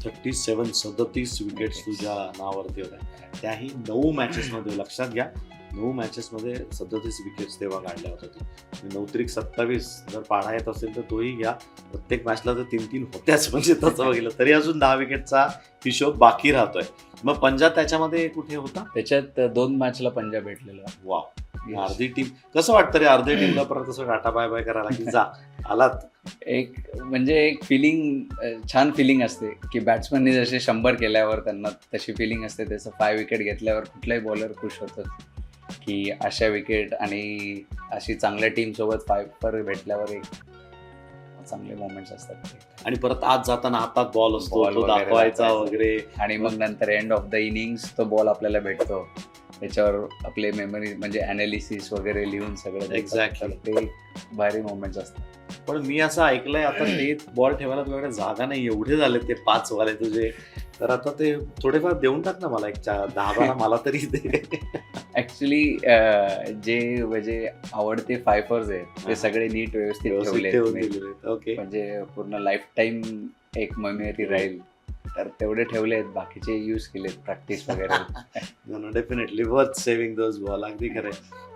37 wickets तुझ्या नावावरती होत्या, त्याही 9 मॅचेसमध्ये. लक्षात घ्या, 9 मॅचेसमध्ये 37 विकेट्स तेव्हा काढल्या होत्या. 9-27 जर पाढा येत असेल तर तोही घ्या. प्रत्येक मॅचला तर 3-3 होत्याच, म्हणजे तसं बघितलं तरी अजून 10 विकेटचा हिशोब बाकी राहतोय. मग पंजाब त्याच्यामध्ये कुठे होता? त्याच्यात 2 मॅचला पंजाब भेटलेला. वा, अर्धी टीम. कसं वाटतं रे अर्ध्या टीमला परत तसं टाटा बाय बाय करायला की जा आलात? एक म्हणजे एक फिलिंग, छान फिलिंग असते की बॅट्समननी जसे 100 केल्यावर त्यांना तशी फिलिंग असते. त्याचं 5 विकेट घेतल्यावर कुठलाही बॉलर खुश होतं की अशा विकेट आणि अशी चांगल्या टीमसोबत 5 भेटल्यावर एक चांगले मोमेंट्स असतात. आणि परत आज जाताना हातात बॉल असतो, Ball तो वगैरे दाखवायचा दाखवायचा. वगैरे. आणि मग नंतर एंड ऑफ द इनिंग्स तो बॉल आपल्याला भेटतो, त्याच्यावर आपले मेमरी म्हणजे अनालिसिस वगैरे लिहून सगळं देतात. Exactly. तर ते भारी मोमेंट्स असतात. पण मी असं ऐकलंय आता ते बॉल ठेवायला तुझ्याकडे जागा नाही, एवढे झाले ते 5 वाले तुझे. तर आता ते थोडेफार देऊन टाक ना मला, एक 10-12 मला तरी दे. ऍक्च्युली जे म्हणजे आवडते 5ers आहेत ते सगळे नीट व्यवस्थित ठेवले ठेवून आहेत. दिलेले. ओके. म्हणजे पूर्ण लाईफ टाईम एक मेमरी राहील, तर तेवढे ठेवले आहेत. बाकीचे यूज केलेत प्रॅक्टिस वगैरे. Definitely worth saving those ball. अगदी खरंय.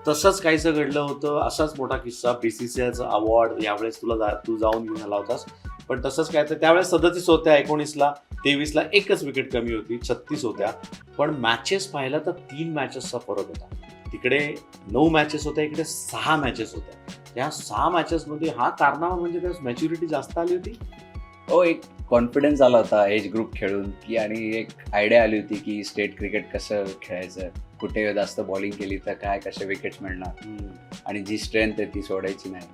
तसंच काहीसं घडलं होतं, असाच मोठा किस्सा. BCCIचा अवॉर्ड यावेळेस तू जाऊन घेऊन आला होतास. पण तसंच काय तर त्यावेळेस 37 होत्या, 19ला 23ला एकच विकेट कमी होती, 36 होत्या. पण मॅचेस पाहिला तर 3 मॅचेसचा फरक होता. तिकडे 9 मॅचेस होत्या, इकडे 6 मॅचेस होत्या. त्या 6 मॅचेसमध्ये हा कारनामा म्हणजे त्यास मॅच्युरिटी जास्त आली होती. एक कॉन्फिडन्स आला होता एज ग्रुप खेळून की, आणि एक आयडिया आली होती की स्टेट क्रिकेट कसं खेळायचं, कुठे जास्त बॉलिंग केली तर काय कसे विकेट्स मिळणार, आणि जी स्ट्रेंथ आहे ती सोडायची नाही.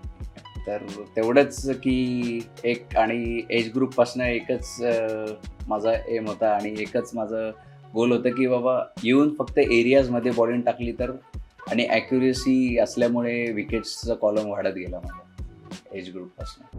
तर तेवढंच की एक, आणि एज ग्रुपपासून एकच माझा एम होता आणि एकच माझं गोल होतं की बाबा येऊन फक्त एरियाजमध्ये बॉलिंग टाकली तर, आणि ॲक्युरेसी असल्यामुळे विकेट्सचा कॉलम वाढत गेला माझा एज ग्रुपपासून.